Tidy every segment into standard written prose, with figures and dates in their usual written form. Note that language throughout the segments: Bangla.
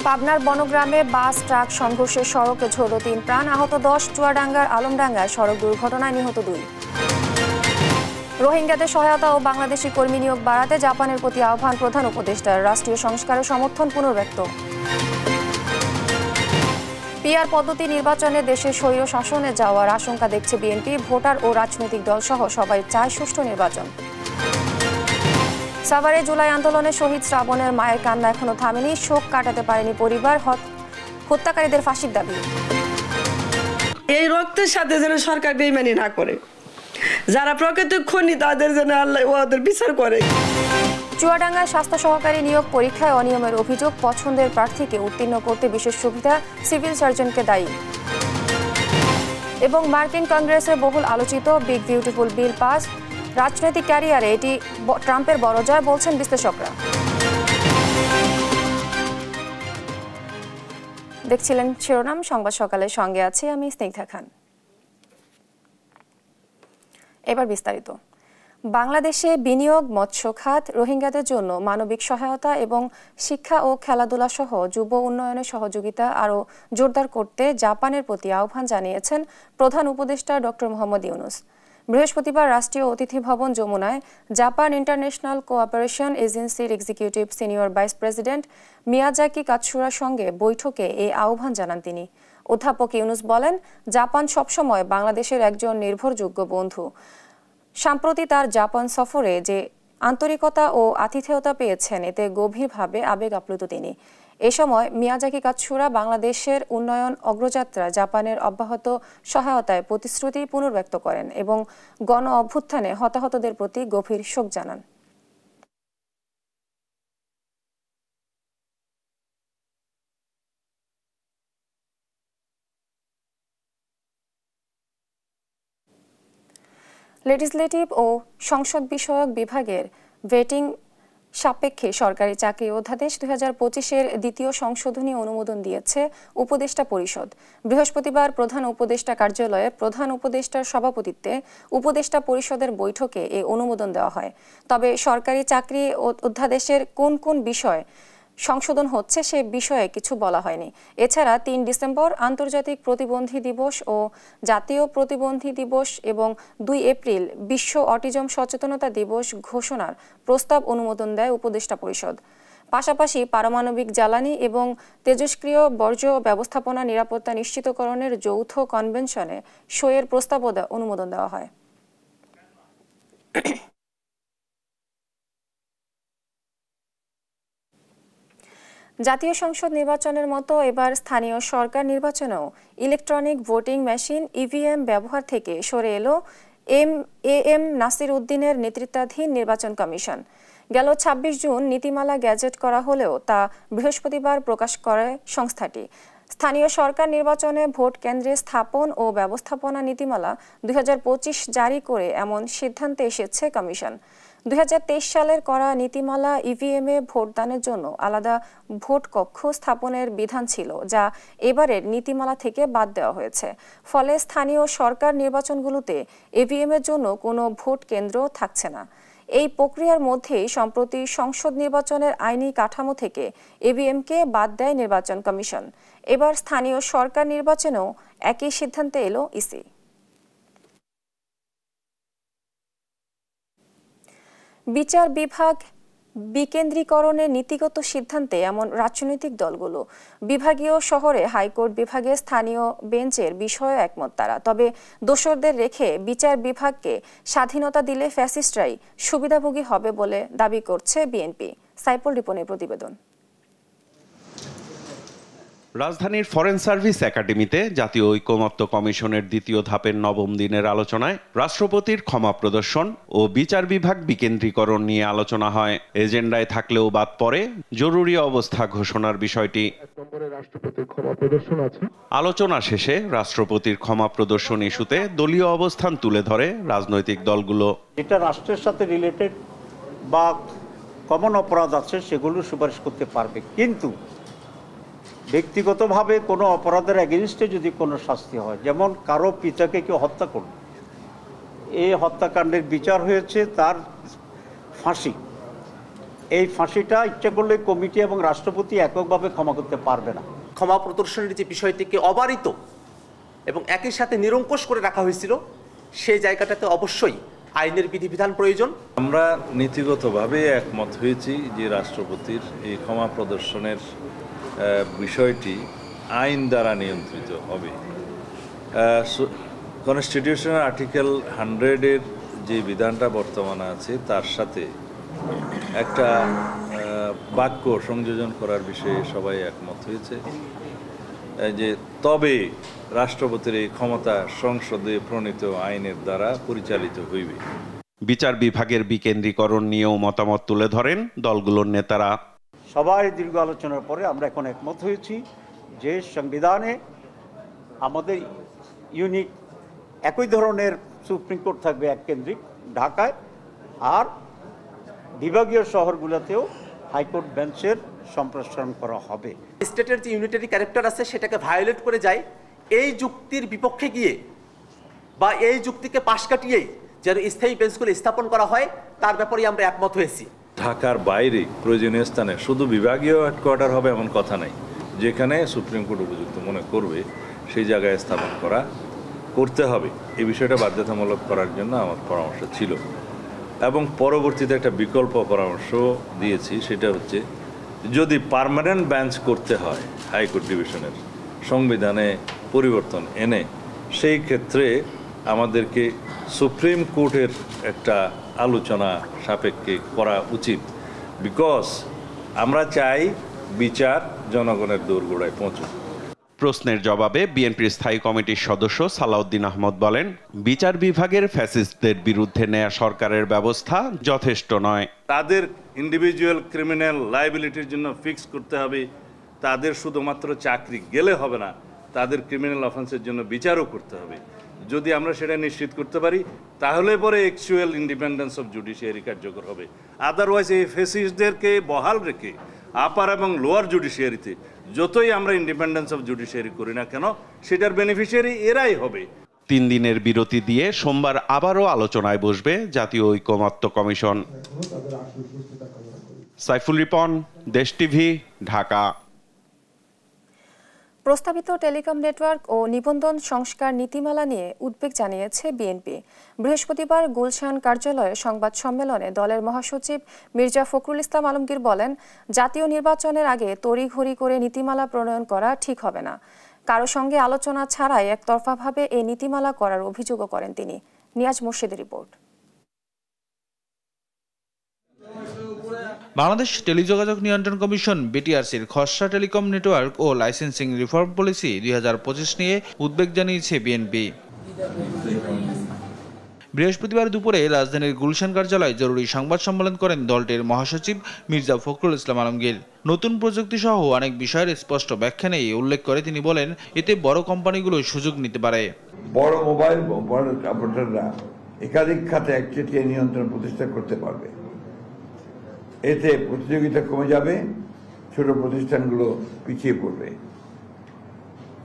পাবনার বনগ্রামে বাস ট্রাক সংঘর্ষে সড়কে ঝরল ৩ প্রাণ, আহত ১০। চুয়াডাঙ্গার আলমডাঙ্গায় সড়ক দুর্ঘটনায় নিহত ২। রোহিঙ্গাদের সহায়তা ও বাংলাদেশি কর্মী নিয়োগ বাড়াতে জাপানের প্রতি আহ্বান প্রধান উপদেষ্টার, রাষ্ট্রীয় সংস্কারের সমর্থন পুনর্ব্যক্ত। পিআর পদ্ধতি নির্বাচনে দেশে স্বৈর শাসনে যাওয়ার আশঙ্কা দেখছে বিএনপি, ভোটার ও রাজনৈতিক দল সহ সবাই চায় সুষ্ঠু নির্বাচন। সাভারে জুলাই আন্দোলনে শহীদ শ্রাবণের মায়ের কান্না এখনো থামেনি, শোক কাটাতে পারেনি পরিবার, হত্যাকারীদের ফাঁসির দাবি। এই রক্তের সাথে যেন সরকার বেইমানি না করে, যারা প্রকৃত খুনি তাদের যেন আল্লাহ ওদের বিচার করে। চুয়াডাঙ্গায় স্বাস্থ্য সহকারী নিয়োগ পরীক্ষায় অনিয়মের অভিযোগ, পছন্দের প্রার্থীকে উত্তীর্ণ করতে বিশেষ সুবিধা, সিভিল সার্জনকে দায়ী। এবং মার্কিন কংগ্রেসের বহুল আলোচিত বিগ বিউটিফুল বিল পাস, রাজনৈতিক ক্যারিয়ারে এটি ট্রাম্পের বড় জয় বলছেন বিশ্লেষকরা। দেখছিলেন শিরোনাম সংবাদ সকালের সঙ্গে আছি আমি স্নিগ্ধা খান। এবার বিস্তারিত। বাংলাদেশে বিনিয়োগ, মৎস্য খাত, রোহিঙ্গাদের জন্য মানবিক সহায়তা এবং শিক্ষা ও খেলাধুলা সহ যুব উন্নয়নে সহযোগিতা আরও জোরদার করতে জাপানের প্রতি আহ্বান জানিয়েছেন প্রধান উপদেষ্টা ডক্টর মোহাম্মদ ইউনূস। বৃহস্পতিবার রাষ্ট্রীয় অতিথি ভবন যমুনায় জাপান ইন্টারন্যাশনাল কোঅপারেশন এজেন্সির executive senior vice president Miyazaki কাতসুরার সঙ্গে বৈঠকে এই আহ্বান জানান তিনি। অধ্যাপক ইউনূস বলেন, জাপান সবসময় বাংলাদেশের একজন নির্ভরযোগ্য বন্ধু। সম্প্রতি তার জাপান সফরে যে আন্তরিকতা ও আতিথেয়তা পেয়েছেন এতে গভীরভাবে আবেগ আপ্লুত তিনি। এ সময় মিয়াজাকি কাতসুরা বাংলাদেশের উন্নয়ন অগ্রযাত্রা জাপানের অব্যাহত সহায়তায় প্রতিশ্রুতি পুনর্ব্যক্ত করেন এবং গণ অভ্যুত্থানে হতাহতদের প্রতি গভীর শোক জানান। লেজিসলেটিভ ও সংসদ বিষয়ক বিভাগের ভেটিং সাপেক্ষে সরকারি চাকরি অধ্যাদেশ ২০২৫-এর দ্বিতীয় সংশোধনী অনুমোদন দিয়েছে উপদেষ্টা পরিষদ। বৃহস্পতিবার প্রধান উপদেষ্টা কার্যালয়ে প্রধান উপদেষ্টার সভাপতিত্বে উপদেষ্টা পরিষদের বৈঠকে এ অনুমোদন দেওয়া হয়। তবে সরকারি চাকরি অধ্যাদেশের কোন কোন বিষয় সংশোধন হচ্ছে সে বিষয়ে কিছু বলা হয়নি। এছাড়া ৩ ডিসেম্বর আন্তর্জাতিক প্রতিবন্ধী দিবস ও জাতীয় প্রতিবন্ধী দিবস এবং ২ এপ্রিল বিশ্ব অটিজম সচেতনতা দিবস ঘোষণার প্রস্তাব অনুমোদন দেয় উপদেষ্টা পরিষদ। পাশাপাশি পারমাণবিক জ্বালানি এবং তেজস্ক্রিয় বর্জ্য ব্যবস্থাপনা নিরাপত্তা নিশ্চিতকরণের যৌথ কনভেনশনে সইয়ের প্রস্তাবও অনুমোদন দেওয়া হয়। জাতীয় সংসদ নির্বাচনের মতো এবার স্থানীয় সরকার নির্বাচনেও ইলেকট্রনিক ভোটিং মেশিন ইভিএম ব্যবহার থেকে সরে এলো এম নাসির উদ্দিনের নেতৃত্বাধীন নির্বাচন কমিশন। গেল ২৬ জুন নীতিমালা গ্যাজেট করা হলেও তা বৃহস্পতিবার প্রকাশ করে সংস্থাটি। স্থানীয় সরকার নির্বাচনে ভোট কেন্দ্রে স্থাপন ও ব্যবস্থাপনা নীতিমালা ২০২৫ জারি করে এমন সিদ্ধান্তে এসেছে কমিশন। ২০২৩ সালের করা নীতিমালা ইভিএমে ভোটদানের জন্য আলাদা ভোট কক্ষ স্থাপনের বিধান ছিল, যা এবারের নীতিমালা থেকে বাদ দেওয়া হয়েছে। ফলে স্থানীয় সরকার নির্বাচনগুলোতে ইভিএমের জন্য কোনো ভোট কেন্দ্র থাকছে না। এই প্রক্রিয়ার মধ্যেই সম্প্রতি সংসদ নির্বাচনের আইনি কাঠামো থেকে ইভিএমকে বাদ দেয় নির্বাচন কমিশন। এবার স্থানীয় সরকার নির্বাচনেও একই সিদ্ধান্তে এলো ইসি। বিচার বিভাগ বিকেন্দ্রীকরণের নীতিগত সিদ্ধান্তে এমন রাজনৈতিক দলগুলো বিভাগীয় শহরে হাইকোর্ট বিভাগে স্থানীয় বেঞ্চের বিষয়ে একমত তারা। তবে দোসরদের রেখে বিচার বিভাগকে স্বাধীনতা দিলে ফ্যাসিস্টরাই সুবিধাভোগী হবে বলে দাবি করছে বিএনপি। সাইফুল রিপনের প্রতিবেদন। রাজধানীর ফরেন সার্ভিস একাডেমিতে জাতীয় ঐকমত্য কমিশনের দ্বিতীয় ধাপের নবম দিনের আলোচনায় রাষ্ট্রপতির ক্ষমা প্রদর্শন ও বিচার বিভাগ বিকেন্দ্রীকরণ নিয়ে আলোচনা হয়। এজেন্ডায় থাকলেও বাদ পড়ে জরুরি অবস্থা ঘোষণার বিষয়টি। আলোচনা শেষে রাষ্ট্রপতির ক্ষমা প্রদর্শন ইস্যুতে দলীয় অবস্থান তুলে ধরে রাজনৈতিক দলগুলো। যেটা রাষ্ট্রের সাথে রিলেটেড বা কমন অপরাধ আছে সেগুলো সুপারিশ করতে পারবে, কিন্তু ব্যক্তিগতভাবে কোনো অপরাধের এগেনস্টে যদি কোনো শাস্তি হয়, যেমন কারো পিতাকে কেউ হত্যা করল, এই হত্যাকাণ্ডের বিচার হয়েছে তার ফাঁসি, এই ফাঁসিটা ইচ্ছা করলে কমিটি এবং রাষ্ট্রপতি এককভাবে ক্ষমা করতে পারবে না। ক্ষমা প্রদর্শনের যে বিষয়টিকে অবারিত এবং একই সাথে নিরঙ্কুশ করে রাখা হয়েছিল, সেই জায়গাটাতে অবশ্যই আইনের বিধিবিধান প্রয়োজন। আমরা নীতিগতভাবে একমত হয়েছি যে রাষ্ট্রপতির এই ক্ষমা প্রদর্শনের বিষয়টি আইন দ্বারা নিয়ন্ত্রিত হবে। কনস্টিটিউশনের আর্টিকেল 100-এর যে বিধানটা বর্তমানে আছে তার সাথে একটা বাক্য সংযোজন করার বিষয়ে সবাই একমত হয়েছে যে তবে রাষ্ট্রপতির এই ক্ষমতা সংসদে প্রণীত আইনের দ্বারা পরিচালিত হইবে। বিচার বিভাগের বিকেন্দ্রীকরণ নিয়েও মতামত তুলে ধরেন দলগুলোর নেতারা। সবাই দীর্ঘ আলোচনার পরে আমরা এখন একমত হয়েছি যে সংবিধানে আমাদের ইউনিক একই ধরনের সুপ্রিম কোর্ট থাকবে এককেন্দ্রিক ঢাকায়, আর বিভাগীয় শহরগুলোতেও হাইকোর্ট বেঞ্চের সম্প্রসারণ করা হবে। স্টেটের যে ইউনিটারি ক্যারেক্টার আছে সেটাকে ভায়োলেট করে যায়, এই যুক্তির বিপক্ষে গিয়ে বা এই যুক্তিকে পাশ কাটিয়েই যেন স্থায়ী বেঞ্চগুলো স্থাপন করা হয়, তার ব্যাপারে আমরা একমত হয়েছি। ঢাকার বাইরে প্রয়োজনীয় স্থানে শুধু বিভাগীয় হেডকোয়ার্টার হবে এমন কথা নাই, যেখানে সুপ্রিম কোর্ট উপযুক্ত মনে করবে সেই জায়গায় স্থাপন করতে হবে। এই বিষয়টা বাধ্যতামূলক করার জন্য আমার পরামর্শ ছিল এবং পরবর্তীতে একটা বিকল্প পরামর্শ দিয়েছি, সেটা হচ্ছে যদি পার্মানেন্ট বেঞ্চ করতে হয় হাইকোর্ট ডিভিশনের সংবিধানে পরিবর্তন এনে, সেই ক্ষেত্রে আমাদেরকে সুপ্রিম কোর্টের একটা আলোচনা সাপেক্ষে করা উচিত, বিকজ আমরা চাই বিচার জনগণের দোরগোড়ায় পৌঁছুক। প্রশ্নের জবাবে বিএনপির স্থায়ী কমিটির সদস্য সালাউদ্দিন আহমদ বলেন, বিচার বিভাগের ফ্যাসিস্টদের বিরুদ্ধে নেয়া সরকারের ব্যবস্থা যথেষ্ট নয়। তাদের ইন্ডিভিজুয়াল ক্রিমিনাল লায়াবিলিটির জন্য ফিক্স করতে হবে, তাদের শুধুমাত্র চাকরি গেলে হবে না, তাদের ক্রিমিনাল অফেন্সের জন্য বিচারও করতে হবে। যদি আমরা সেটা নিশ্চিত করতে পারি তাহলে পরে অ্যাকচুয়াল ইন্ডিপেন্ডেন্স অফ জুডিশিয়ারি কার্যকর হবে। আদারওয়াইজ এই ফ্যাসিস্টদেরকে বহাল রেখে আপার এবং লোয়ার জুডিশিয়ারিতে যতই আমরা ইন্ডিপেন্ডেন্স অফ জুডিশিয়ারি করি না কেন, সেটার বেনিফিশিয়ারি এরাই হবে। 3 দিনের বিরতি দিয়ে সোমবার আবারও আলোচনায় বসবে জাতীয় ঐকমত্য কমিশন। সাইফুল রিপন, দেশ টিভি, ঢাকা। প্রস্তাবিত টেলিকম নেটওয়ার্ক ও নিবন্ধন সংস্কার নীতিমালা নিয়ে উদ্বেগ জানিয়েছে বিএনপি। বৃহস্পতিবার গুলশান কার্যালয়ে সংবাদ সম্মেলনে দলের মহাসচিব মির্জা ফখরুল ইসলাম আলমগীর বলেন, জাতীয় নির্বাচনের আগে তড়িঘড়ি করে নীতিমালা প্রণয়ন করা ঠিক হবে না। কারো সঙ্গে আলোচনা ছাড়াই একতরফাভাবে এই নীতিমালা করার অভিযোগও করেন তিনি। নিয়াজ মুর্শিদের রিপোর্ট। বাংলাদেশ টেলিযোগাযোগ নিয়ন্ত্রণ কমিশন বিটিআরসির খসড়া টেলিকম নেটওয়ার্ক ও লাইসেন্সিং রিফর্ম পলিসি 2025 নিয়ে উদ্বেগ জানিয়েছে বিএনপি। বৃহস্পতিবার দুপুরে রাজধানীর গুলশান কার্যালয়ে জরুরি সংবাদ সম্মেলন করেন দলটির মহাসচিব মির্জা ফখরুল ইসলাম আলমগীর। নতুন প্রযুক্তি সহ অনেক বিষয়ের স্পষ্ট ব্যাখ্যা নেই উল্লেখ করে তিনি বলেন, এতে বড় কোম্পানিগুলো সুযোগ নিতে পারে। বড় মোবাইল অপারেটররা একাধিক খাতে একচেটিয়া নিয়ন্ত্রণ প্রতিষ্ঠা করতে পারবে। এতে প্রতিযোগিতা কমে যাবে, ছোট প্রতিষ্ঠানগুলো পিছিয়ে পড়বে।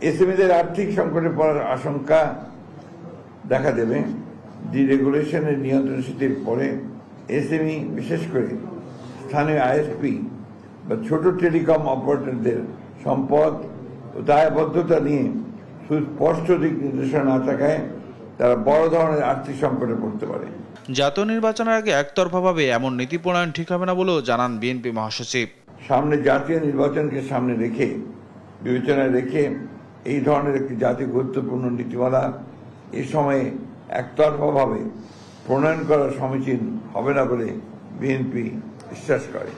এসএমইদের আর্থিক সংকটে পড়ার আশঙ্কা দেখা দেবে। ডিরেগুলেশনের নিয়ন্ত্রণ শিথিল পরে এসএমই, বিশেষ করে স্থানীয় আইএসপি বা ছোট টেলিকম অপারেটরদের সম্পদ ও দায়বদ্ধতা নিয়ে সুস্পষ্ট দিক নির্দেশনা না থাকায় তারা বড় ধরনের আর্থিক সংকটে পড়তে পারে। জাতীয় নির্বাচনের আগে একতরফাভাবে এমন নীতি প্রণয়ন ঠিক হবে না বলেও জানান বিএনপি মহাসচিব। সামনে জাতীয় নির্বাচনকে সামনে রেখে, বিবেচনায় রেখে এই ধরনের একটি জাতীয় গুরুত্বপূর্ণ নীতিমালা এ সময়ে একতরফাভাবে প্রণয়ন করা সমীচীন হবে না বলে বিএনপি বিশ্বাস করে।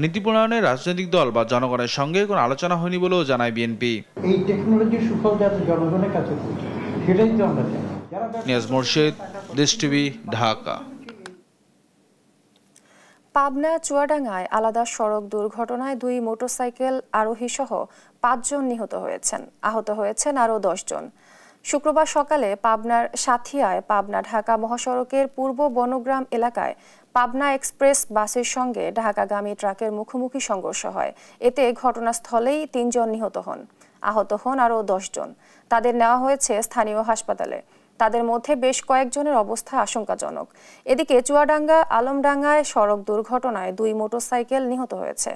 নীতি প্রণয়নে রাজনৈতিক দল বা জনগণের সঙ্গে কোনো আলোচনা হয়নি বলেও জানায় বিএনপি। এই টেকনোলজির সুফল যাতে জনগণের কাছে পৌঁছে, সেটাই তো আমরা চাই। নিয়াজ মুর্শিদ, দেশ টিভি, ঢাকা। পাবনা চুয়াডাঙ্গায় আলাদা সড়ক দুর্ঘটনায় 2 মোটরসাইকেল আরোহী সহ 5 জন নিহত হয়েছেন। আহত হয়েছেন আরও 10 জন। শুক্রবার সকালে পাবনার সাথিয়ায় পাবনা ঢাকা মহাসড়কের পূর্ব বনগ্রাম এলাকায় পাবনা এক্সপ্রেস বাসের সঙ্গে ঢাকাগামী ট্রাকের মুখোমুখি সংঘর্ষ হয়। এতে ঘটনাস্থলেই 3 জন নিহত হন। আহত হন আরও 10 জন। তাদের নেওয়া হয়েছে স্থানীয় হাসপাতালে। তাদের মধ্যে বেশ কয়েকজনের অবস্থা আশঙ্কাজনক। এদিকে চুয়াডাঙ্গা আলমডাঙ্গায় সড়ক দুর্ঘটনায় 2 মোটরসাইকেল নিহত হয়েছে।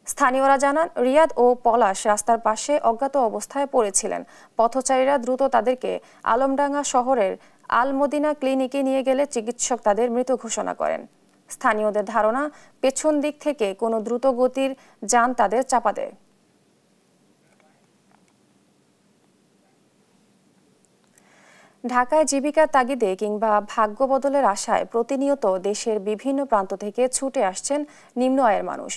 স্থানীয়রা জানান, রিয়াদ ও পলাশ রাস্তার পাশে অজ্ঞাত অবস্থায় পড়েছিলেন। পথচারীরা দ্রুত তাদেরকে আলমডাঙ্গা শহরের আল মদিনা ক্লিনিকে নিয়ে গেলে চিকিৎসক তাদের মৃত ঘোষণা করেন। স্থানীয়দের ধারণা, পেছন দিক থেকে কোনো দ্রুত গতির যান তাদের চাপা দেয়। ঢাকায় জীবিকার তাগিদে কিংবা ভাগ্য বদলের আশায় প্রতিনিয়ত দেশের বিভিন্ন প্রান্ত থেকে ছুটে আসছেন নিম্ন আয়ের মানুষ।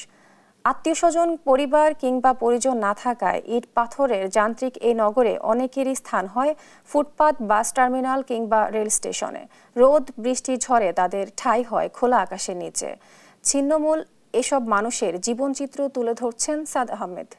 আত্মীয়স্বজন, পরিবার কিংবা পরিজন না থাকায় ইট পাথরের যান্ত্রিক এই নগরে অনেকেরই স্থান হয় ফুটপাত, বাস টার্মিনাল কিংবা রেল স্টেশনে। রোদ, বৃষ্টি, ঝড়ে তাদের ঠাঁই হয় খোলা আকাশের নিচে। ছিন্নমূল এসব মানুষের জীবনচিত্র তুলে ধরছেন সাদ আহমেদ।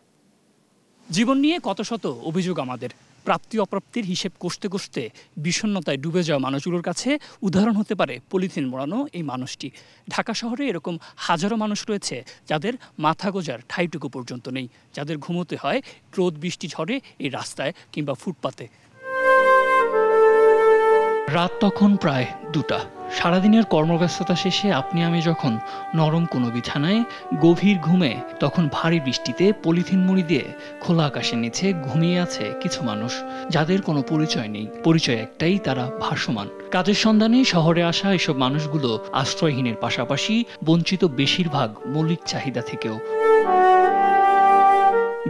জীবন নিয়ে কত শত অভিযোগ আমাদের। প্রাপ্তি অপ্রাপ্তির হিসেব কষতে কষতে বিষণ্ণতায় ডুবে যাওয়া মানুষগুলোর কাছে উদাহরণ হতে পারে পলিথিন মোড়ানো এই মানুষটি। ঢাকা শহরে এরকম হাজারো মানুষ রয়েছে যাদের মাথা গোজার ঠাইটুকু পর্যন্ত নেই, যাদের ঘুমোতে হয় রোদ, বৃষ্টি, ঝড়ে এই রাস্তায় কিংবা ফুটপাতে। রাত তখন প্রায় 2টা। সারাদিনের কর্মব্যস্ততা শেষে আপনি আমি যখন নরম কোনো বিছানায় গভীর ঘুমে, তখন ভারী বৃষ্টিতে পলিথিন মুড়ি দিয়ে খোলা আকাশের নিচে ঘুমিয়ে আছে কিছু মানুষ, যাদের কোনো পরিচয় নেই। পরিচয় একটাই, তারা ভাসমান। কাজের সন্ধানে শহরে আসা এসব মানুষগুলো আশ্রয়হীনের পাশাপাশি বঞ্চিত বেশিরভাগ মৌলিক চাহিদা থেকেও।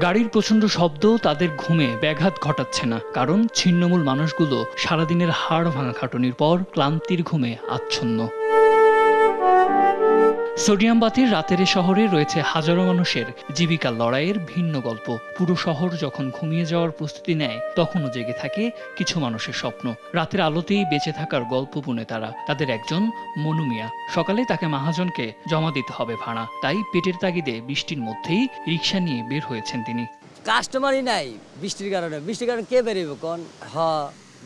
গাড়ির প্রচণ্ড শব্দ তাদের ঘুমে ব্যাঘাত ঘটাচ্ছে না, কারণ ছিন্নমূল মানুষগুলো সারাদিনের হাড় ভাঙা খাটুনির পর ক্লান্তির ঘুমে আচ্ছন্ন। সোডিয়াম বাতির রাতের শহরে রয়েছে হাজারো মানুষের জীবিকার লড়াইয়ের ভিন্ন গল্প। পুরো শহর যখন ঘুমিয়ে যাওয়ার প্রস্তুতি নেয়, তখনও জেগে থাকে কিছু মানুষের স্বপ্ন। রাতের আলোতেই বেঁচে থাকার গল্প বুনে তারা। তাদের একজন মনু মিয়া। সকালে তাকে মহাজনকে জমা দিতে হবে ভাড়া, তাই পেটের তাগিদে বৃষ্টির মধ্যেই রিক্সা নিয়ে বের হয়েছেন তিনি। কাস্টমারই নাই বৃষ্টির কারণে কে বেরোবে কোন?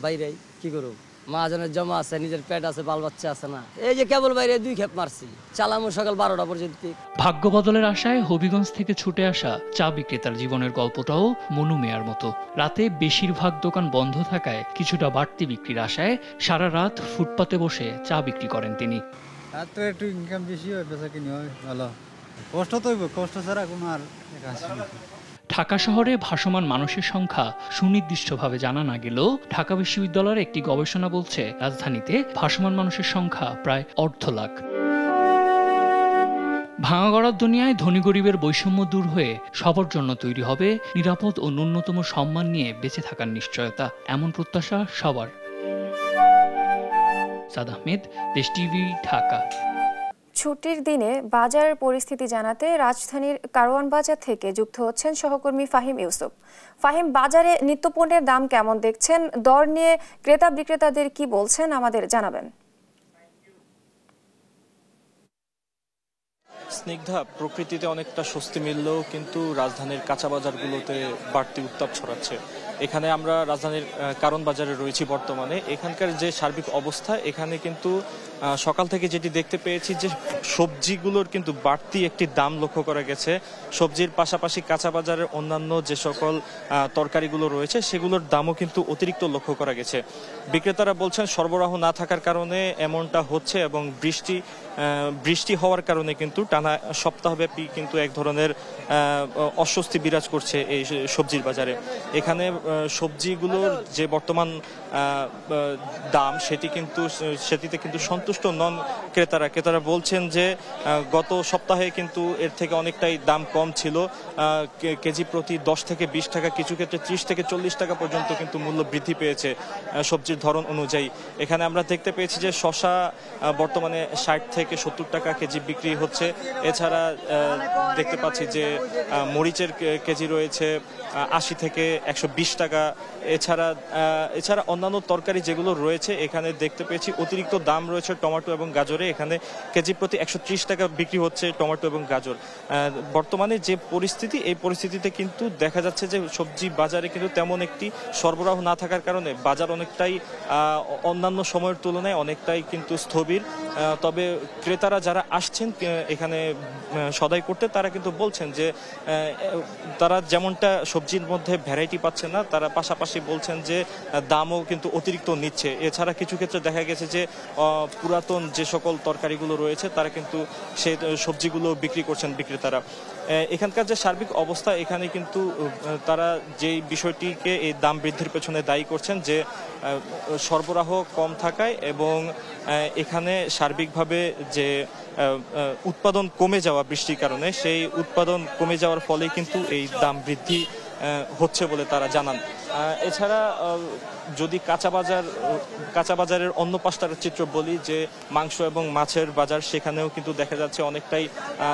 বাইরে কি করব, মহাজনের জমা আছে, নিজের পেট আছে, বাল বাচ্চা আছে না। এই যে কেবল বাইরে 2 খেপ মারছি, চালামো সকাল 12টা পর্যন্ত। ভাগ্য বদলের আশায় হবিগঞ্জ থেকে ছুটে আসা চা বিক্রেতার জীবনের গল্পটাও মনু মেয়ার মতো। রাতে বেশিরভাগ দোকান বন্ধ থাকায় কিছুটা বাড়তি বিক্রির আশায় সারা রাত ফুটপাতে বসে চা বিক্রি করেন তিনি। তো একটু ইনকাম বেশি হয়, বেচা কিনি হয় ভালো। কষ্ট তো হইব, কষ্ট ছাড়া কোনো আর কাজ নেই। ঢাকা শহরে ভাসমান মানুষের সংখ্যা সুনির্দিষ্টভাবে জানা না গেলেও ঢাকা বিশ্ববিদ্যালয়ের একটি গবেষণা বলছে, রাজধানীতে ভাসমান মানুষের সংখ্যা প্রায় 1.5 লাখ। ভাঙাগড়ার দুনিয়ায় ধনী গরিবের বৈষম্য দূর হয়ে সবার জন্য তৈরি হবে নিরাপদ ও ন্যূনতম সম্মান নিয়ে বেঁচে থাকার নিশ্চয়তা, এমন প্রত্যাশা সবার। সাদ আহমেদ, দেশ টিভি, ঢাকা। ছুটির দিনে বাজারের পরিস্থিতি জানাতে রাজধানীর কারওয়ান বাজার থেকে যুক্ত হচ্ছেন সহকর্মী ফাহিম ইউসুফ। ফাহিম, বাজারে নিত্যপণ্যের দাম কেমন দেখছেন? দর নিয়ে ক্রেতা বিক্রেতাদের কি বলছেন আমাদের জানাবেন। স্নিগ্ধা, প্রকৃতিতে অনেকটা স্বস্তি মিললেও কিন্তু রাজধানীর কাঁচা বাজারগুলোতে বাড়তি উত্তাপ ছড়াচ্ছে। এখানে আমরা রাজধানীর কারওয়ান বাজারে রয়েছি বর্তমানে। এখানকার যে সার্বিক অবস্থা, এখানে কিন্তু সকাল থেকে যেটি দেখতে পেয়েছি যে সবজিগুলোর কিন্তু বাড়তি একটি দাম লক্ষ্য করা গেছে। সবজির পাশাপাশি কাঁচা বাজারের অন্যান্য যে সকল তরকারিগুলো রয়েছে সেগুলোর দামও কিন্তু অতিরিক্ত লক্ষ্য করা গেছে। বিক্রেতারা বলছেন সরবরাহ না থাকার কারণে এমনটা হচ্ছে, এবং বৃষ্টি হওয়ার কারণে কিন্তু টানা সপ্তাহব্যাপী কিন্তু এক ধরনের অস্বস্তি বিরাজ করছে এই সবজির বাজারে। এখানে সবজিগুলোর যে বর্তমান দাম সেটিতে কিন্তু সন্তুষ্ট নন ক্রেতারা বলছেন যে গত সপ্তাহে কিন্তু এর থেকে অনেকটাই দাম কম ছিল। কেজি প্রতি 10 থেকে 20 টাকা, কিছু ক্ষেত্রে 30 থেকে 40 টাকা পর্যন্ত কিন্তু মূল্য বৃদ্ধি পেয়েছে সবজির ধরন অনুযায়ী। এখানে আমরা দেখতে পেয়েছি যে শসা বর্তমানে 60 থেকে 70 টাকা কেজি বিক্রি হচ্ছে। এছাড়া দেখতে পাচ্ছি যে মরিচের কেজি রয়েছে 80 থেকে 120 টাকা। এছাড়া অন্যান্য তরকারি যেগুলো রয়েছে, এখানে দেখতে পেয়েছি অতিরিক্ত দাম রয়েছে টমেটো এবং গাজরে। এখানে কেজি প্রতি 130 টাকা বিক্রি হচ্ছে টমেটো এবং গাজর। বর্তমানে যে পরিস্থিতি, এই পরিস্থিতিতে কিন্তু দেখা যাচ্ছে যে সবজি বাজারে কিন্তু তেমন একটি সরবরাহ না থাকার কারণে বাজার অনেকটাই অন্যান্য সময়ের তুলনায় অনেকটাই কিন্তু স্থবির। তবে ক্রেতারা যারা আসছেন এখানে সদাই করতে, তারা কিন্তু বলছেন যে তারা যেমনটা সবজির মধ্যে ভ্যারাইটি পাচ্ছেন না, তারা পাশাপাশি বলছেন যে দামও কিন্তু অতিরিক্ত নিচ্ছে। এছাড়া কিছু ক্ষেত্রে দেখা গেছে যে পুরাতন যে সকল তরকারিগুলো রয়েছে তারা কিন্তু সেই সবজিগুলো বিক্রি করছেন বিক্রেতারা। এখানকার যে সার্বিক অবস্থা, এখানে কিন্তু তারা যেই বিষয়টিকে এই দাম বৃদ্ধির পেছনে দায়ী করছেন যে সরবরাহ কম থাকায় এবং এখানে সার্বিকভাবে যে উৎপাদন কমে যাওয়া বৃষ্টির কারণে, সেই উৎপাদন কমে যাওয়ার ফলে কিন্তু এই দাম বৃদ্ধি হচ্ছে বলে তারা জানান। এছাড়া যদি কাঁচা বাজারের অন্য পাশটার চিত্র বলি, যে মাংস এবং মাছের বাজার, সেখানেও কিন্তু দেখা যাচ্ছে অনেকটাই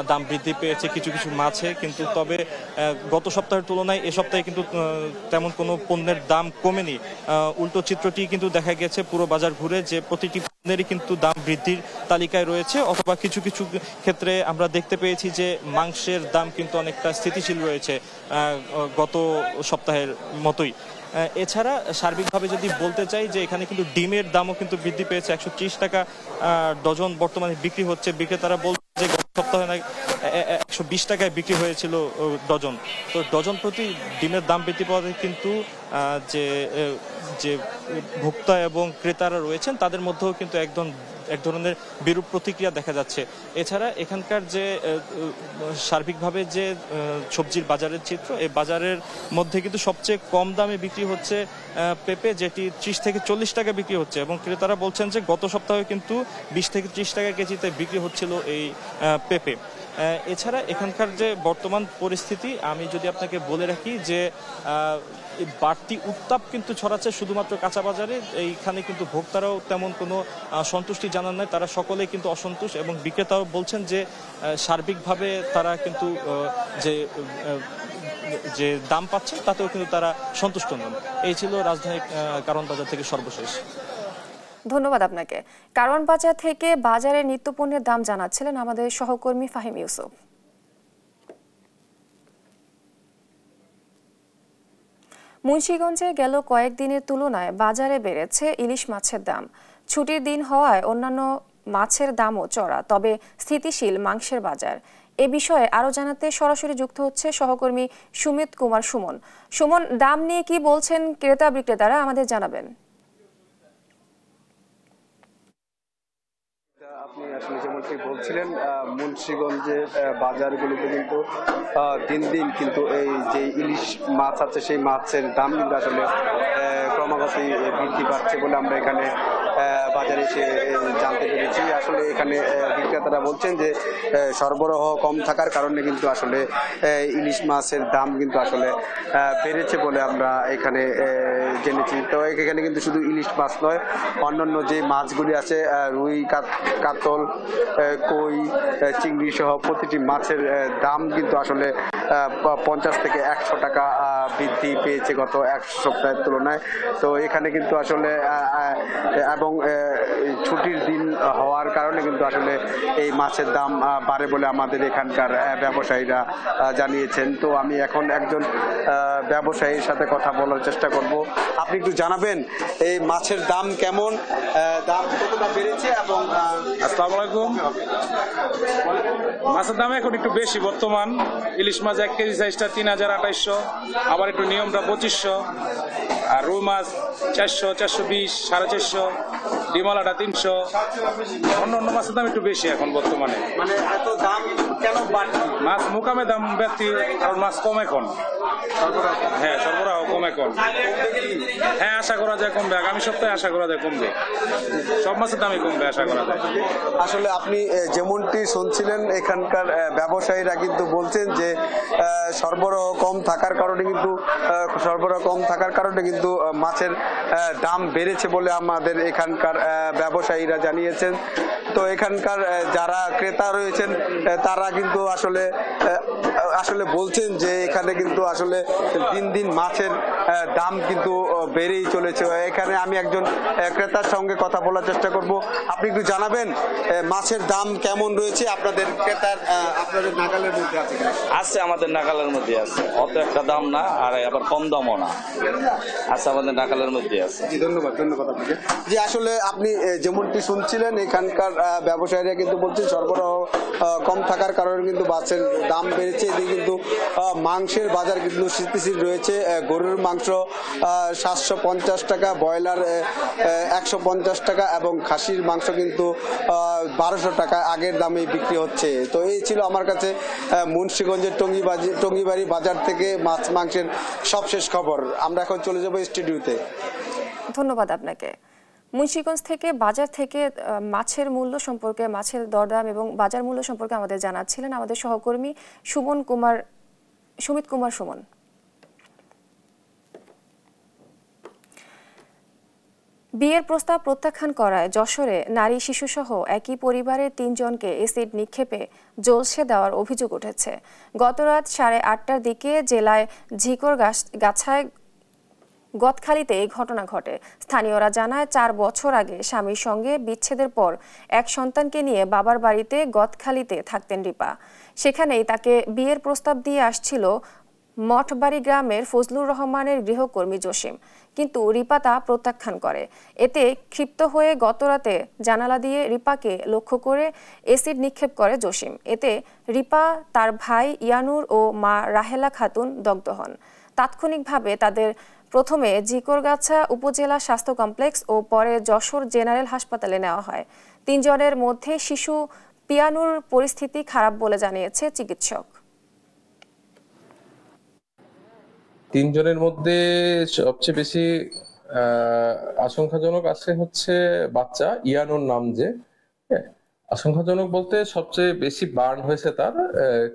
দাম বৃদ্ধি পেয়েছে কিছু কিছু মাছে, কিন্তু তবে গত সপ্তাহের তুলনায় এ সপ্তাহে কিন্তু তেমন কোনো পণ্যের দাম কমেনি। উল্টো চিত্রটি কিন্তু দেখা গেছে পুরো বাজার ঘুরে, যে প্রতিটি পণ্যেরই কিন্তু দাম বৃদ্ধির তালিকায় রয়েছে, অথবা কিছু কিছু ক্ষেত্রে আমরা দেখতে পেয়েছি যে মাংসের দাম কিন্তু অনেকটা স্থিতিশীল রয়েছে গত সপ্তাহের মতোই। এছাড়া সার্বিকভাবে যদি বলতে চাই যে এখানে কিন্তু ডিমের দামও কিন্তু বৃদ্ধি পেয়েছে, 130 টাকা ডজন বর্তমানে বিক্রি হচ্ছে। বিক্রেতারা বলছে যে গত সপ্তাহে 120 টাকায় বিক্রি হয়েছিল ডজন। তো ডজন প্রতি ডিমের দাম বৃদ্ধি পাওয়াতে কিন্তু যে ভোক্তা এবং ক্রেতারা রয়েছেন তাদের মধ্যেও কিন্তু এক ধরনের বিরূপ প্রতিক্রিয়া দেখা যাচ্ছে। এছাড়া এখানকার যে সার্বিকভাবে যে সবজির বাজারের চিত্র, এই বাজারের মধ্যে কিন্তু সবচেয়ে কম দামে বিক্রি হচ্ছে পেঁপে, যেটি 30 থেকে 40 টাকা বিক্রি হচ্ছে, এবং ক্রেতারা বলছেন যে গত সপ্তাহে কিন্তু 20 থেকে 30 টাকা কেজিতে বিক্রি হচ্ছিল এই পেঁপে। এছাড়া এখানকার যে বর্তমান পরিস্থিতি আমি যদি আপনাকে বলে রাখি যে বাড়তি উত্তাপ কিন্তু ছড়াচ্ছে শুধুমাত্র কাঁচা বাজারে। এইখানে কিন্তু ভোক্তারাও তেমন কোনো সন্তুষ্টি জানান নাই, তারা সকলেই কিন্তু অসন্তুষ্ট, এবং বিক্রেতাও বলছেন যে সার্বিকভাবে তারা কিন্তু যে দাম পাচ্ছেন তাতেও কিন্তু তারা সন্তুষ্ট নন। এই ছিল রাজধানীর কারওয়ান বাজার থেকে সর্বশেষ। ধন্যবাদ আপনাকে। কারওয়ান বাজার থেকে বাজারের নিত্যপণ্যের দাম জানাচ্ছিলেন আমাদের সহকর্মী ফাহিম ইউসুফ। মুন্সিগঞ্জে গেল কয়েকদিনের তুলনায় বাজারে বেড়েছে ইলিশ মাছের দাম। ছুটির দিন হওয়ায় অন্যান্য মাছের দামও চড়া, তবে স্থিতিশীল মাংসের বাজার। এ বিষয়ে আরো জানাতে সরাসরি যুক্ত হচ্ছে সহকর্মী সুমিত কুমার সুমন। সুমন, দাম নিয়ে কি বলছেন ক্রেতা বিক্রেতারা, আমাদের জানাবেন। আপনি আসলে যেমনটি বলছিলেন, মুন্সিগঞ্জের বাজারগুলোতে কিন্তু দিন দিন কিন্তু এই যে ইলিশ মাছ আছে সেই মাছের দাম কিন্তু আসলে ক্রমাগতই বৃদ্ধি পাচ্ছে বলে আমরা এখানে বাজারে এসে জানতে পেরেছি। আসলে এখানে বিক্রেতারা বলছেন যে সরবরাহ কম থাকার কারণে কিন্তু আসলে ইলিশ মাছের দাম কিন্তু আসলে বেড়েছে বলে আমরা এখানে জেনেছি। তো এখানে কিন্তু শুধু ইলিশ মাছ নয়, অন্যান্য যে মাছগুলি আছে রুই, কাতল, কই, চিংড়ি সহ প্রতিটি মাছের দাম কিন্তু আসলে 50 থেকে 100 টাকা বৃদ্ধি পেয়েছে গত এক সপ্তাহের তুলনায়। তো এখানে কিন্তু আসলে এবং ছুটির দিন হওয়ার কারণে কিন্তু আসলে এই মাছের দাম বাড়ে বলে আমাদের এখানকার ব্যবসায়ীরা জানিয়েছেন। তো আমি এখন একজন ব্যবসায়ীর সাথে কথা বলার চেষ্টা করব। আপনি একটু জানাবেন এই মাছের দাম কেমন, দাম কতটা বেড়েছে? এবং আসসালামু আলাইকুম। মাছের দাম এখন একটু বেশি বর্তমান। ইলিশ মাছ 1 কেজি সাইজটা 3200, আবার একটু নিয়মটা 2500, আর রুই মাছ 400, 420, 450, ডিমলাটা 300। অন্য মাছের দাম একটু বেশি এখন বর্তমানে। মানে এত দাম কেন বাড়ছে? মাছ মুকামে দাম বাড়তি, কারণ মাছ কম এখন। হ্যাঁ, সরবরাহ কম এখন। হ্যাঁ, আশা করা যায় কমবে, আগামী সপ্তাহে আশা করা যায় কমবে। সব মাছের দামই কমবে আশা করা যায়। আসলে আপনি যেমনটি শুনছিলেন, এখানকার ব্যবসায়ীরা কিন্তু বলছেন যে সরবরাহ কম থাকার কারণে কিন্তু মাছের দাম বেড়েছে বলে আমাদের এখানকার ব্যবসায়ীরা জানিয়েছেন। তো এখানকার যারা ক্রেতা রয়েছেন তারা কিন্তু আসলে বলছেন যে এখানে কিন্তু আসলে দিন দিন মাছের দাম কিন্তু বেড়েই চলেছে। এখানে আমি একজন ক্রেতার সঙ্গে কথা বলার চেষ্টা করব। আপনি একটু জানাবেন মাছের দাম কেমন রয়েছে আপনাদের আপনাদের নাগালের মধ্যে আছে? আছে, আমাদের নাগালের মধ্যে আছে, অত একটা দাম না, আর আবার কম দামও না, আছে আমাদের নাগালের মধ্যে আছে। ধন্যবাদ আপনাকে। যে আসলে আপনি যেমনটি শুনছিলেন, এখানকার ব্যবসায়ীরা কিন্তু বলছে সরবরাহ কম থাকার কারণে কিন্তু মাছের দাম বেড়েছে। এদিকে কিন্তু মাংসের বাজার কিন্তু স্থিতিশীল রয়েছে। গরুর মাংস 750 টাকা, ব্রয়লার 150 টাকা এবং খাসির মাংস কিন্তু 1200 টাকা আগের দামে বিক্রি হচ্ছে। তো এই ছিল আমার কাছে মুন্সিগঞ্জের টঙ্গিবাড়ি বাজার থেকে মাছ মাংসের সবশেষ খবর। আমরা এখন চলে যাব স্টুডিওতে। ধন্যবাদ আপনাকে। মুন্সিগঞ্জ থেকে বাজার থেকে মাছের মূল্য সম্পর্কে, মাছের দরদাম এবং বাজার মূল্য সম্পর্কে আমাদের জানাচ্ছিলেন আমাদের সহকর্মী সুমিত কুমার সুমন। বিয়ের প্রস্তাব প্রত্যাখ্যান করায় যশোরে নারী শিশুসহ একই পরিবারের 3 জনকে এসিড নিক্ষেপে জলসে দেওয়ার অভিযোগ উঠেছে। গতরাত 8:30টার দিকে জেলায় ঝিকরগাছায় গদখালিতে এই ঘটনা ঘটে। স্থানীয়রা জানায় 4 বছর আগে স্বামীর সঙ্গে বিচ্ছেদের পর এক সন্তানকে নিয়ে বাবার বাড়িতে গদখালিতে থাকতেন রিপা। সেখানেই তাকে বিয়ের প্রস্তাব দিয়ে আসছিল মঠবাড়ি গ্রামের ফজলুর রহমানের গৃহকর্মী জসিম, কিন্তু রিপা তা প্রত্যাখ্যান করে। এতে ক্ষিপ্ত হয়ে গতরাতে জানালা দিয়ে রিপাকে লক্ষ্য করে এসিড নিক্ষেপ করে জসিম। এতে রিপা, তার ভাই ইয়ানুর ও মা রাহেলা খাতুন দগ্ধ হন। তাৎক্ষণিকভাবে তাদের প্রথমে ঝিকরগাছা উপজেলা স্বাস্থ্য কমপ্লেক্স ও পরে যশোর জেনারেল হাসপাতালে নেওয়া হয়। 3 জনের মধ্যে শিশু পিয়ানুর পরিস্থিতি খারাপ বলে জানিয়েছে চিকিৎসক। 3 জনের মধ্যে সবচেয়ে বেশি আশঙ্কাজনক আছে হচ্ছে বাচ্চা ইয়ানুর নাম, যে আশঙ্কাজনক বলতে সবচেয়ে বেশি বার্ন হয়েছে তার,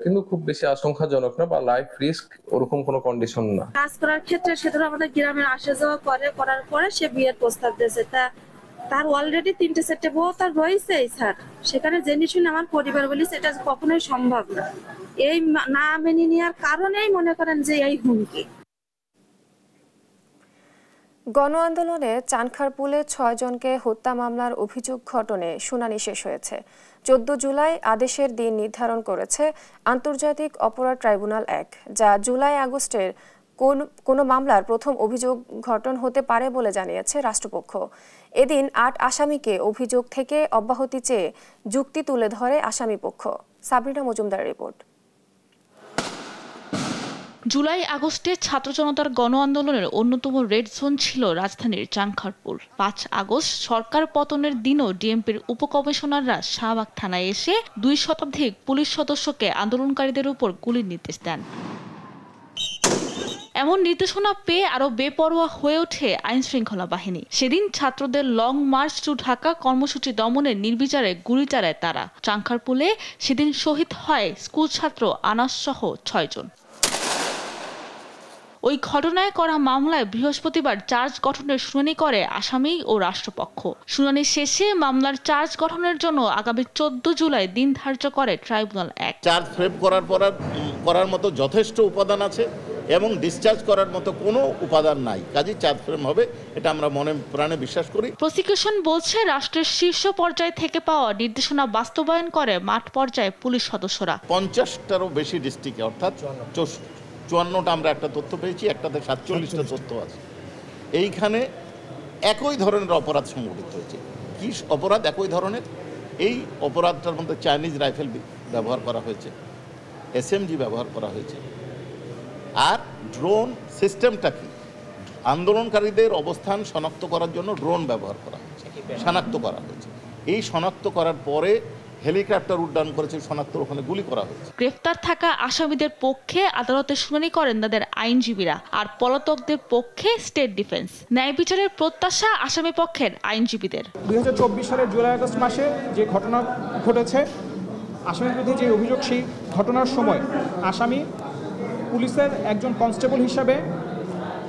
কিন্তু খুব বেশি আশঙ্কাজনক না বা লাইফ রিস্ক ওরকম কোনো কন্ডিশন না। কাজ করার ক্ষেত্রে সে ধরো আমাদের গ্রামে আসা যাওয়া করার পরে সে বিয়ের প্রস্তাব দিয়েছে। তার অলরেডি 3টে সেটে বউ তার রয়েছে স্যার। সেখানে জেনে শুনে আমার পরিবার বলি সেটা কখনোই সম্ভব না। এই না মেনে নেওয়ার কারণেই মনে করেন যে এই হুমকি। গণ আন্দোলনে চানখারপুলে 6 জনকে হত্যা মামলার অভিযোগ ঘটনে শুনানি শেষ হয়েছে। 14 জুলাই আদেশের দিন নির্ধারণ করেছে আন্তর্জাতিক অপরাধ ট্রাইব্যুনাল 1, যা জুলাই আগস্টের কোন মামলার প্রথম অভিযোগ ঘটন হতে পারে বলে জানিয়েছে রাষ্ট্রপক্ষ। এদিন 8 আসামিকে অভিযোগ থেকে অব্যাহতি চেয়ে যুক্তি তুলে ধরে আসামিপক্ষ। সাবরিনা মজুমদারের রিপোর্ট। জুলাই আগস্টে ছাত্র জনতার গণ আন্দোলনের অন্যতম রেড জোন ছিল রাজধানীর চানখারপুল। 5 আগস্ট সরকার পতনের দিনও ডিএমপির উপকমিশনাররা শাহবাগ থানায় এসে 2 শতাধিক পুলিশ সদস্যকে আন্দোলনকারীদের উপর গুলির নির্দেশ দেন। এমন নির্দেশনা পেয়ে আরো বেপরোয়া হয়ে ওঠে আইন শৃঙ্খলা বাহিনী। সেদিন ছাত্রদের লং মার্চ টু ঢাকা কর্মসূচি দমনের নির্বিচারে গুলি চালায় তারা। চানখারপুলে সেদিন শহীদ হয় স্কুল ছাত্র আনাস সহ 6 জন। ওই ঘটনায় করা মামলায় বৃহস্পতিবার চার্জ গঠনের শুনানি করে আসামি ও রাষ্ট্রপক্ষ। শুনানি শেষে মামলার চার্জ গঠনের জন্য আগামী 14 জুলাই দিন ধার্য করে ট্রাইব্যুনাল 1। চার্জ ফ্রেম করার মতো যথেষ্ট উপাদান আছে এবং ডিসচার্জ করার মতো কোনো উপাদান নাই, কাজেই চার্জ ফ্রেম হবে, এটা আমরা মনে প্রাণে বিশ্বাস করি। প্রসিকিউশন বলছে রাষ্ট্রের শীর্ষ পর্যায় থেকে পাওয়া নির্দেশনা বাস্তবায়ন করে মাঠ পর্যায়ে পুলিশ সদস্যরা। 50টারও বেশি ডিস্ট্রিক্টে, অর্থাৎ 54টা আমরা একটা তথ্য পেয়েছি, একটাতে 47টা তথ্য আছে। এইখানে একই ধরনের অপরাধ সংঘটিত হয়েছে। কি অপরাধ একই ধরনের? এই অপরাধটার মধ্যে চাইনিজ রাইফেল ব্যবহার করা হয়েছে, এসএমজি ব্যবহার করা হয়েছে, আর ড্রোন সিস্টেমটা কি, আন্দোলনকারীদের অবস্থান শনাক্ত করার জন্য ড্রোন ব্যবহার করা হয়েছে, শনাক্ত করা হয়েছে। এই শনাক্ত করার পরে হেলিকপ্টার উড্ডয়ন করেছে, শনাক্তর ওখানে গুলি করা হয়েছে। গ্রেফতার থাকা আসামিদের পক্ষে আদালতে শুনানি করেন তাদের আইনজীবীরা, আর পলাতকদের পক্ষে স্টেট ডিফেন্স। ন্যায় বিচারের প্রত্যাশা আসামি পক্ষের আইনজীবীদের। 2024 সালের জুলাই আগস্ট মাসে যে ঘটনা ঘটেছে, আসামির বিরুদ্ধে যে অভিযোগ, সেই ঘটনার সময় আসামি পুলিশের একজন কনস্টেবল হিসাবে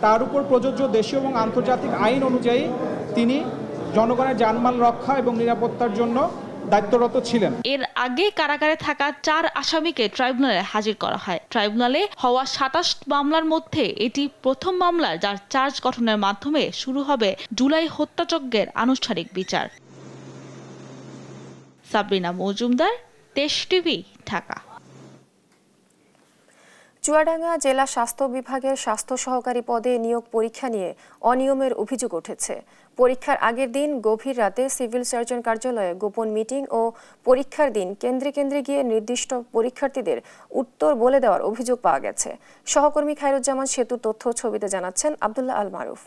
তার উপর প্রযোজ্য দেশীয় এবং আন্তর্জাতিক আইন অনুযায়ী তিনি জনগণের জানমাল রক্ষা এবং নিরাপত্তার জন্য দায়িত্বরত ছিলেন। এর আগে কারাগারে থাকা 4 আসামিকে ট্রাইব্যুনালে হাজির করা হয়। ট্রাইব্যুনালে হওয়া 27 মামলার মধ্যে এটি প্রথম মামলা যার চার্জ গঠনের মাধ্যমে শুরু হবে জুলাই হত্যাযজ্ঞের আনুষ্ঠানিক বিচার। সাবরিনা মজুমদার, দেশ টিভি, ঢাকা। চুয়াডাঙ্গা জেলা স্বাস্থ্য বিভাগের স্বাস্থ্য সহকারী পদে নিয়োগ পরীক্ষা নিয়ে অনিয়মের অভিযোগ উঠেছে। পরীক্ষার আগের দিন গভীর রাতে সিভিল সার্জন কার্যালয়ে গোপন মিটিং ও পরীক্ষার দিন কেন্দ্রে কেন্দ্রে গিয়ে নির্দিষ্ট পরীক্ষার্থীদের উত্তর বলে দেওয়ার অভিযোগ পাওয়া গেছে। সহকর্মী খায়রুজ্জামান সেতুর তথ্য ছবিতে জানাচ্ছেন আব্দুল্লাহ আল মারুফ।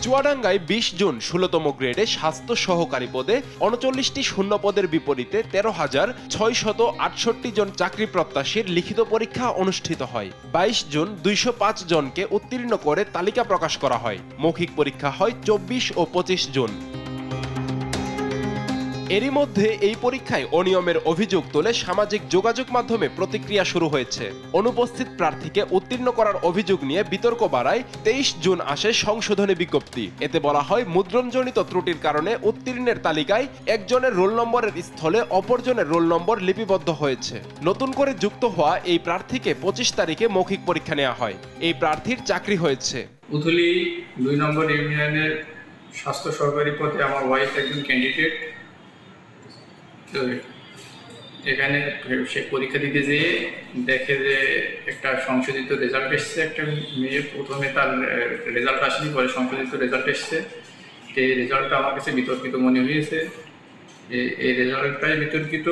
চুয়াডাঙ্গায় 20 জুন 16তম গ্রেডে স্বাস্থ্য সহকারী পদে 39টি শূন্য পদের বিপরীতে 13,668 জন চাকরি প্রত্যাশীর লিখিত পরীক্ষা অনুষ্ঠিত হয়। 22 জুন 205 জনকে উত্তীর্ণ করে তালিকা প্রকাশ করা হয়। মৌখিক পরীক্ষা হয় 24 ও 25 জুন। এরই মধ্যে এই পরীক্ষায় অনিয়মের অভিযোগ তুলে সামাজিক যোগাযোগ মাধ্যমে প্রতিক্রিয়া শুরু হয়েছে। অনুপস্থিত প্রার্থীকে উত্তীর্ণ করার অভিযোগ নিয়ে বিতর্ক বাড়ায় 23 জুন আসে সংশোধনী বিজ্ঞপ্তি। এতে বলা হয় মুদ্রণজনিত ত্রুটির কারণে উত্তীর্ণের তালিকায় একজনের রোল নম্বরের স্থলে অপরজনের রোল নম্বর লিপিবদ্ধ হয়েছে। নতুন করে যুক্ত হওয়া এই প্রার্থীকে 25 তারিখে মৌখিক পরীক্ষা নেওয়া হয়। এই প্রার্থীর চাকরি হয়েছে। উথলি 2 নম্বর ইউনিয়নের স্বাস্থ্য সহকারী পদে আমার ওয়াইফ একজন ক্যান্ডিডেট। তো এখানে সে পরীক্ষা দিতে যেয়ে দেখে যে একটা সংশোধিত রেজাল্ট এসছে। একটা মেয়ে প্রথমে তার রেজাল্ট আসেনি, পরে সংশোধিত রেজাল্ট এসছে। এই রেজাল্টটা আমার কাছে বিতর্কিত মনে হয়েছে। এই রেজাল্টটাই বিতর্কিত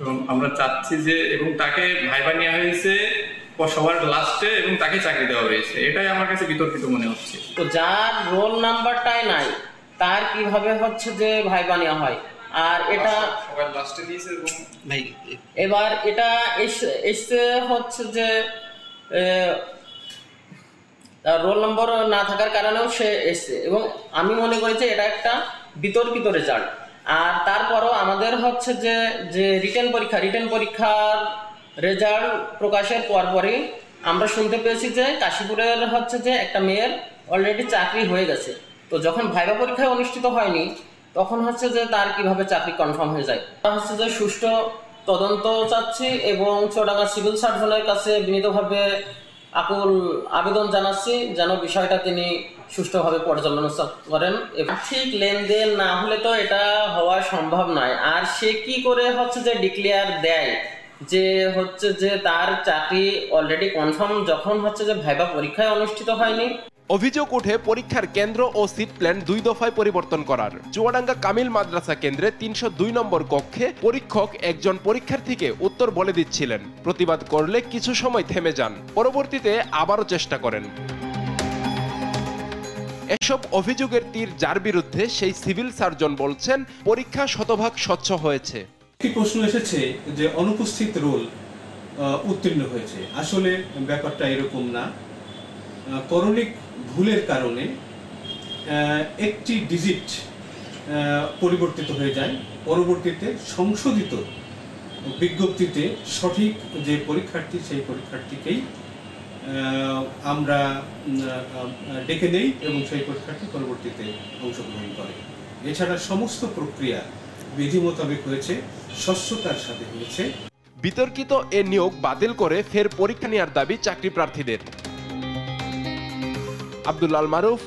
এবং আমরা চাচ্ছি যে এবং তাকে ভাইবা নেওয়া হয়েছে সবার লাস্টে এবং তাকে চাকরি দেওয়া হয়েছে। এটাই আমার কাছে বিতর্কিত মনে হচ্ছে। তো যার রোল নাম্বারটাই নাই তার কিভাবে হচ্ছে যে ভাইবা নেওয়া হয়? আর এটা এবার এটা এসে হচ্ছে যে রোল নম্বর না থাকার কারণেও সে এসছে এবং আমি মনে করি যে এটা একটা বিতর্কিত রেজাল্ট। আর তারপরও আমাদের হচ্ছে যে রিটেন পরীক্ষার রেজাল্ট প্রকাশের পরপরই আমরা শুনতে পেয়েছি যে কাশীপুরের হচ্ছে যে একটা মেয়ের অলরেডি চাকরি হয়ে গেছে। তো যখন ভাইবা পরীক্ষায় অনুষ্ঠিত হয়নি তখন হচ্ছে যে তার কিভাবে চাকরি কনফার্ম হয়ে যায়। হচ্ছে যে সুষ্ঠু তদন্ত চাচ্ছি এবং চুয়াডাঙ্গা সিভিল সার্জনের কাছে বিনীতভাবে আকুল আবেদন জানাচ্ছি যেন বিষয়টা তিনি সুষ্ঠুভাবে পর্যালোচনা করেন। এবং ঠিক লেনদেন না হলে তো এটা হওয়া সম্ভব নয়। আর সে কি করে হচ্ছে যে ডিক্লেয়ার দেয় যে হচ্ছে যে তার চাকরি অলরেডি কনফার্ম যখন হচ্ছে যে ভাইবা পরীক্ষায় অনুষ্ঠিত হয়নি। অভিযোগ ওঠে পরীক্ষার কেন্দ্র ও সিট প্ল্যান 2 দফায় পরিবর্তন করার। চুয়াডাঙ্গা কামিল মাদ্রাসা কেন্দ্রে 302 নম্বর কক্ষে পরীক্ষক একজন পরীক্ষার্থীকে উত্তর বলে দিচ্ছিলেন। প্রতিবাদ করলে কিছু সময় থেমে যান, পরবর্তীতে আবারও চেষ্টা করেন। এসব অভিযোগের তীর যার বিরুদ্ধে সেই সিভিল সার্জন বলছেন পরীক্ষা শতভাগ স্বচ্ছ হয়েছে। একটি প্রশ্ন এসেছে যে অনুপস্থিত রোল উত্তীর্ণ হয়েছে। আসলে ব্যাপারটা এরকম না। করণিক ভুলের কারণে একটি ডিজিট পরিবর্তিত হয়ে যায়। পরবর্তীতে সংশোধিত বিজ্ঞপ্তিতে সঠিক যে পরীক্ষার্থী সেই পরীক্ষার্থীকেই আমরা ডেকে নেই এবং সেই পরীক্ষার্থী পরবর্তীতে অংশগ্রহণ করে। এছাড়া সমস্ত প্রক্রিয়া বিধি মোতাবেক হয়েছে, স্বচ্ছতার সাথে হয়েছে। বিতর্কিত এ নিয়োগ বাতিল করে ফের পরীক্ষা নেওয়ার দাবি চাকরি প্রার্থীদের। আব্দুল্লাহ আল মারুফ,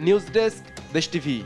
নিউজ ডেস্ক, দেশ টিভি।